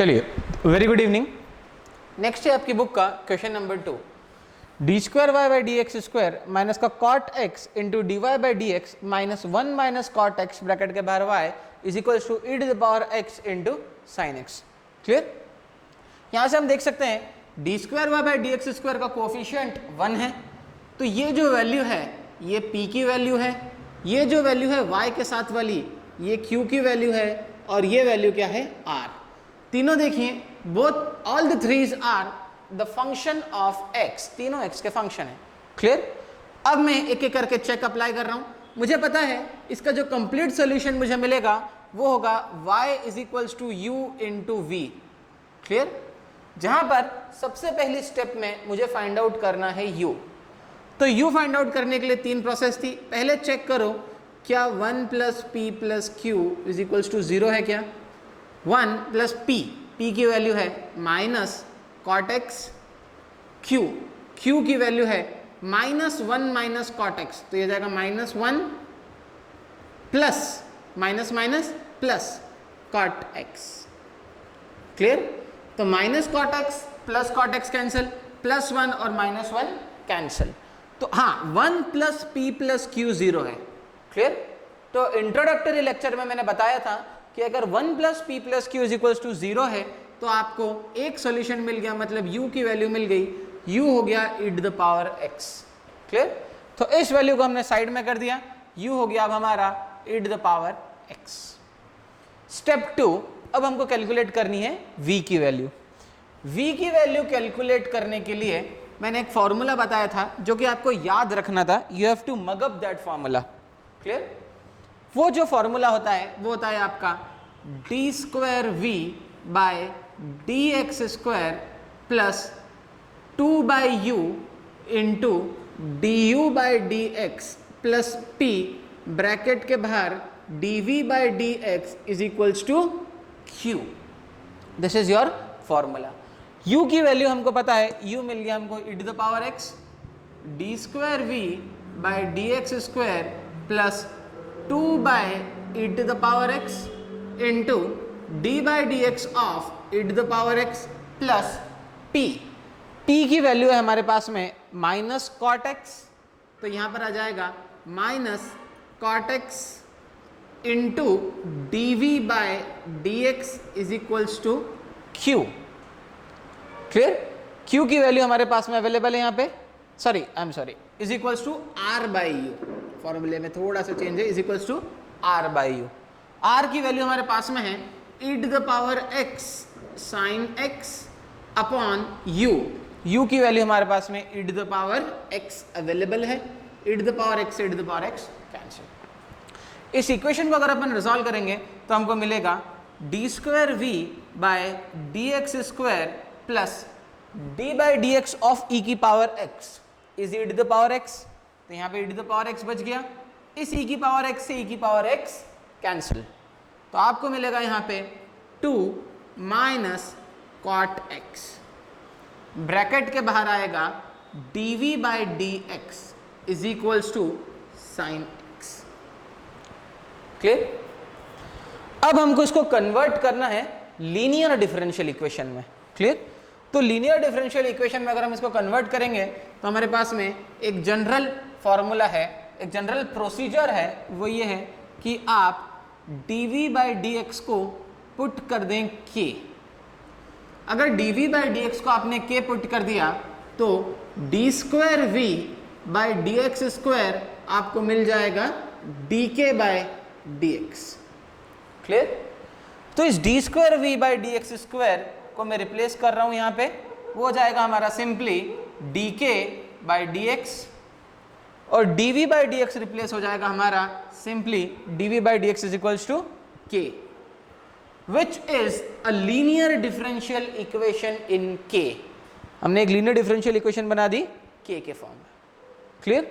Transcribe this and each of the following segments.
चलिए, very good evening. Next है आपकी बुक का question number 2। D square y by D x square minus का cot x into d y by D x minus 1 minus cot x bracket के बाहर y is equals to e to the power x into sine x. Clear? यहाँ से हम देख सकते हैं d square y by D x square का coefficient 1 है, तो ये जो वैल्यू है ये p की वैल्यू है, ये जो वैल्यू है y के साथ वाली ये q की वैल्यू है, और ये वैल्यू क्या है r। तीनों देखिए, both all the threes are the function of x, तीनों x के फंक्शन है। क्लियर? अब मैं एक एक करके चेक अप्लाई कर रहा हूं। मुझे पता है इसका जो कंप्लीट सोल्यूशन मुझे मिलेगा वो होगा y is equals to u into V. Clear? जहां पर सबसे पहली स्टेप में मुझे फाइंड आउट करना है u। तो u फाइंड आउट करने के लिए तीन प्रोसेस थी। पहले चेक करो क्या 1 plus P plus Q is equals to 0 है क्या? 1 प्लस p की वैल्यू है माइनस कॉट एक्स, q की वैल्यू है माइनस 1 माइनस कॉट एक्स, तो ये जाएगा minus 1 plus minus minus plus cot x. Clear? तो minus cot x plus cot x cancel, plus 1 और माइनस 1 कैंसिल। तो हाँ, 1 प्लस पी प्लस क्यू 0 है। क्लियर? तो इंट्रोडक्टरी लेक्चर में मैंने बताया था कि अगर 1 plus P plus Q is equals to 0 है तो आपको एक सॉल्यूशन मिल गया, मतलब u की वैल्यू मिल गई, u हो गया e to the power x। Clear? तो इस वैल्यू को हमने साइड में कर दिया, u हो गया अब हमारा e to the power x। Step 2, अब हमको कैलकुलेट करनी है v की वैल्यू। v की वैल्यू कैलकुलेट करने के लिए मैंने एक फॉर्मूला बताया था जो कि आपको याद रखना था। You have to mug up that formula. Clear? वो जो फॉर्मूला होता है वो होता है आपका D square we by D x square plus 2 by U into D U by D X plus P bracket के बाहर D V by D X is equals to Q. This is your formula. u की value हमको पता है, u मिल गया हमको e to the power x D square V by D x square plus 2 by e to the power x into D by D x of e to the power x plus p। p की value है हमारे पास में minus cot x, तो यहां पर आ जाएगा minus cot x into D V by D X is equals to q। Clear? q की वैल्यू हमारे पास में अवेलेबल है यहाँ पे, is equals to r by U. फॉर्मूले में थोड़ा सा चेंज है, is equals to r by U. r की वैल्यू हमारे पास में है e to the power x sine x upon u की वैल्यू हमारे पास में e to the power x available है, e to the power x से e to the power x cancel. इस इक्वेशन को अगर अपन रिजॉल्व करेंगे तो हमको मिलेगा d square we by D x square plus d by D x of e की power x is e to the power x, तो यहाँ पे e to the power x बच गया। इस e की पावर x से e की पावर x कैंसिल, तो आपको मिलेगा यहाँ पे 2 माइनस कॉट x, ब्रैकेट के बाहर आएगा dv by D X is equals to sine x। Clear? अब हमको इसको कन्वर्ट करना है लीनियर डिफरेंशियल इक्वेशन में। क्लियर? तो लीनियर डिफरेंशियल इक्वेशन में अगर हम इसको कन्वर्ट करेंगे तो हमारे पास में एक जनरल फॉर्मूला है, एक जनरल प्रोसीजर है, वो ये है कि आप dv बाई डी एक्स को पुट कर दें k। अगर dv बाई डी एक्स को आपने k पुट कर दिया तो D square V by D x square आपको मिल जाएगा dk by D X. Clear? तो इस D square V by D x square को मैं रिप्लेस कर रहा हूं यहाँ पे, वो हो जाएगा हमारा simply dk by D X, और dv बाई डी एक्स रिप्लेस हो जाएगा हमारा simply dv by D X is equals to k, which is a linear differential equation in k। हमने एक लीनियर डिफरेंशियल इक्वेशन बना दी k के फॉर्म में। क्लियर?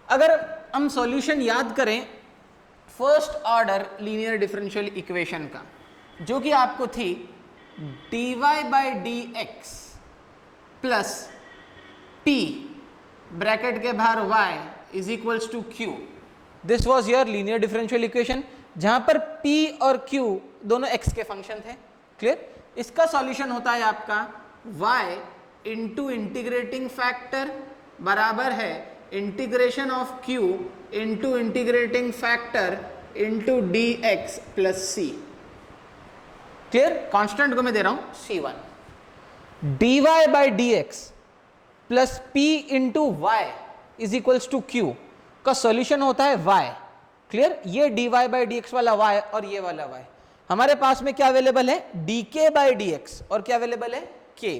अगर हम सॉल्यूशन याद करें first order linear differential equation का, जो कि आपको थी dy by D X plus p bracket के बाहर y is equals to q। This was your linear differential equation जहां पर p और q दोनों x के फंक्शन थे। क्लियर? इसका सॉल्यूशन होता है आपका y इंटू इंटीग्रेटिंग फैक्टर बराबर है integration of q into integrating factor into D X plus C. Clear? Constant को मैं दे रहा हूं c1 dy by D X plus p into Y is equals to q का सॉल्यूशन होता है y। क्लियर? ये dy बाई डी एक्स वाला y और ये वाला y। हमारे पास में क्या अवेलेबल है? dk बाई डी एक्स और क्या अवेलेबल है? k।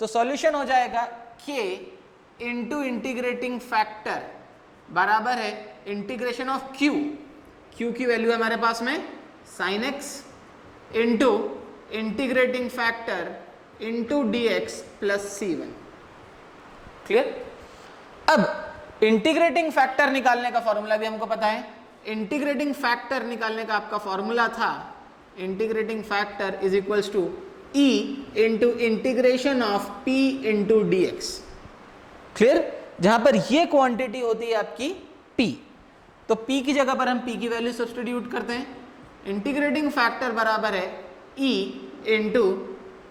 तो सॉल्यूशन हो जाएगा k इंटू इंटीग्रेटिंग फैक्टर बराबर है इंटीग्रेशन ऑफ q की वैल्यू है हमारे पास में sin x into integrating factor into D X plus c1। Clear? अब इंटीग्रेटिंग फैक्टर निकालने का फॉर्मूला भी हमको पता है। इंटीग्रेटिंग फैक्टर निकालने का आपका फॉर्मूला था integrating factor is equals to e into integration of p into D X. Clear? जहां पर ये क्वांटिटी होती है आपकी p, तो p की जगह पर हम p की वैल्यू सब्स्टिट्यूट करते हैं। इंटीग्रेटिंग फैक्टर बराबर है e into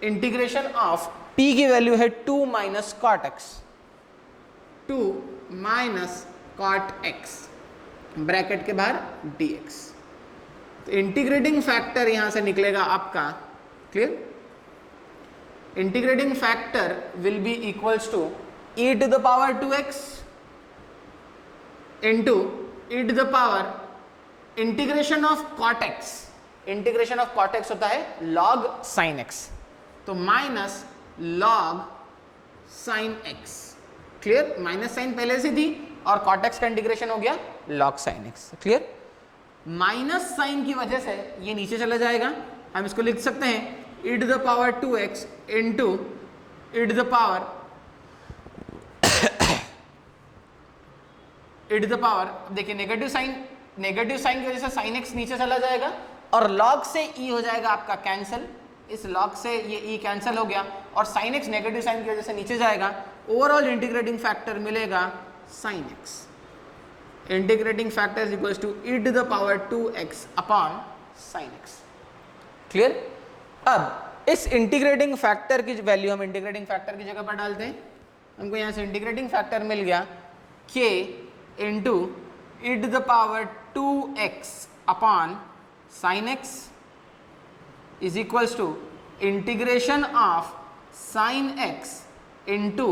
integration of p की वैल्यू है 2 minus cot X, 2 minus cot x bracket के बाहर dx। तो इंटीग्रेटिंग फैक्टर यहां से निकलेगा आपका, clear? Integrating factor will be equals to e to the power 2x into e to the power integration of cot X. Integration of cot X होता है log sin x, तो minus log sin x। Clear? Minus sine पहले से थी और cot x का integration हो गया log sin x। Clear? Minus sine की वजह से ये नीचे चला जाएगा, हम इसको लिख सकते हैं e to the power 2x into e to the power e to the power, देखिए नेगेटिव साइन की वजह से sin x नीचे चला जाएगा और log से e हो जाएगा आपका कैंसिल, इस log से ये e कैंसिल हो गया और sin x नेगेटिव साइन की वजह से नीचे जाएगा। ओवरऑल इंटीग्रेटिंग फैक्टर मिलेगा sin x। Integrating factor is equals to e to the power 2x upon sin x। Clear? अब इस इंटीग्रेटिंग फैक्टर की वैल्यू हम इंटीग्रेटिंग फैक्टर की जगह पर डालते हैं। हमको यहाँ से इंटीग्रेटिंग फैक्टर मिल गया k into e to the power 2x upon sin x is equals to integration of sin x into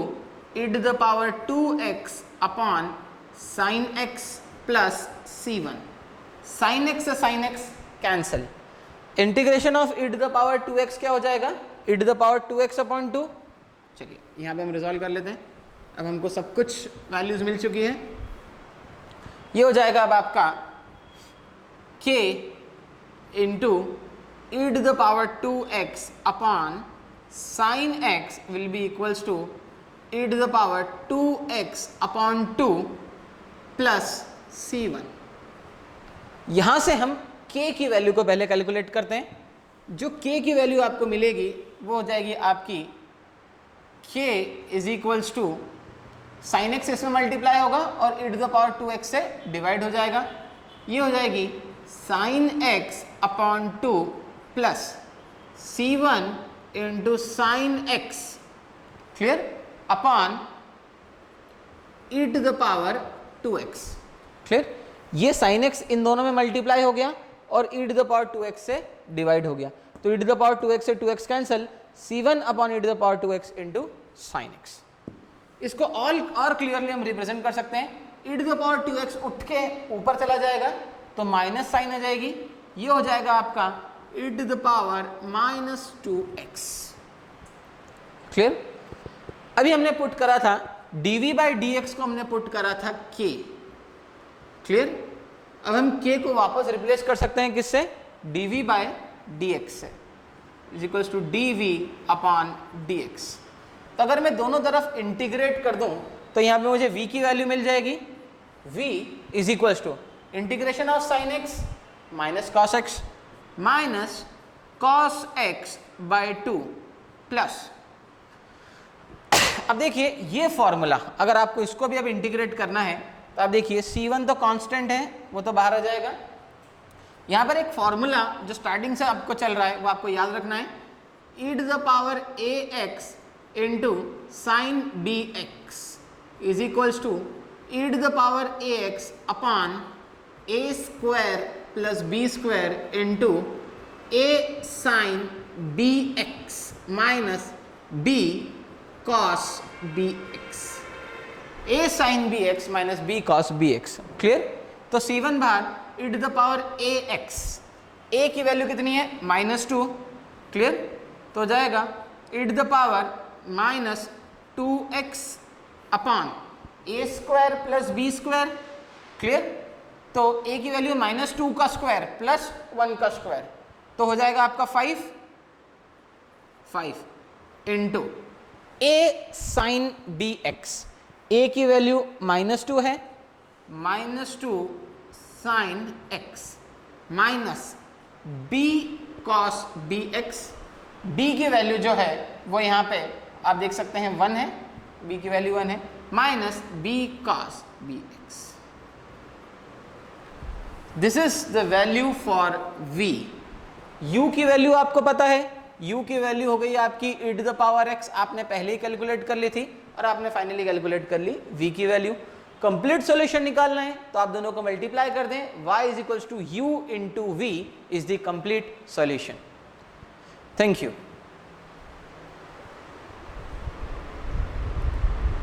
e to the power 2x upon sin x plus c1। sin x से sin x cancel, integration of e to the power 2x क्या हो जाएगा? e to the power 2x upon 2। चलिए यहाँ पे हम resolve कर लेते हैं। अब हमको सब कुछ वैल्यूज मिल चुकी है। ये हो जाएगा अब आपका k into e to the power 2x upon sin x will be equals to e to the power 2x upon 2 plus c1। यहां से हम k की वैल्यू को पहले कैलकुलेट करते हैं। जो k की वैल्यू आपको मिलेगी वो हो जाएगी आपकी k is equals to sine X इसमें मल्टीप्लाई होगा और e to the power 2x से डिवाइड हो जाएगा। ये हो जाएगी sine x upon 2 plus c1 into sine x। Clear? Upon e to the power 2x। Clear? ये साइन x इन दोनों में मल्टीप्लाई हो गया और e to the power 2x से डिवाइड हो गया, तो e to the power 2x से 2x cancel, c1 upon e to the power 2x into sine x। इसको और क्लियरली हम रिप्रेजेंट कर सकते हैं। e to the power 2x उठ के ऊपर चला जाएगा तो माइनस साइन आ जाएगी, ये हो जाएगा आपका e to the power minus 2x। Clear? अभी हमने पुट करा था dv बाई dx को हमने पुट करा था k। क्लियर? अब हम k को वापस रिप्लेस कर सकते हैं किससे? dv बाय dx से, is equals to dv upon dx। तो अगर मैं दोनों तरफ इंटीग्रेट कर दूं तो यहाँ पे मुझे v की वैल्यू मिल जाएगी, v is equals to integration of sine x minus cos x minus cos x by 2 plus. अब देखिए ये फॉर्मूला अगर आपको इसको भी अब इंटीग्रेट करना है तो आप देखिए c1 तो कांस्टेंट है, वो तो बाहर आ जाएगा। यहाँ पर एक फॉर्मूला जो स्टार्टिंग से आपको चल रहा है वो आपको याद रखना है। e to the power ax into sin bx is equals to e to the power ax upon a square plus b square into a sin bx minus b cos bx, a sin bx minus b cos bx। Clear? तो c1 बाहर e to the power ax, a की value कितनी है -2, clear? तो हो जाएगा e to the power -2x upon a square plus b square, clear? तो a की वैल्यू -2 का स्क्वायर प्लस 1 का स्क्वायर, तो हो जाएगा आपका 5 into a sin bx, a की वैल्यू -2 है, -2 sin x minus b cos bx, b की वैल्यू जो है वो यहाँ पे आप देख सकते हैं 1 है, b की वैल्यू 1 है, minus b cos bx। This is the value for v। u की वैल्यू आपको पता है, u की वैल्यू हो गई आपकी e to the power x, आपने पहले ही कैलकुलेट कर ली थी और आपने फाइनली कैलकुलेट कर ली v की वैल्यू। कंप्लीट सॉल्यूशन निकालना है तो आप दोनों को मल्टीप्लाई कर दें, y is equals to u into v is the complete solution. Thank you.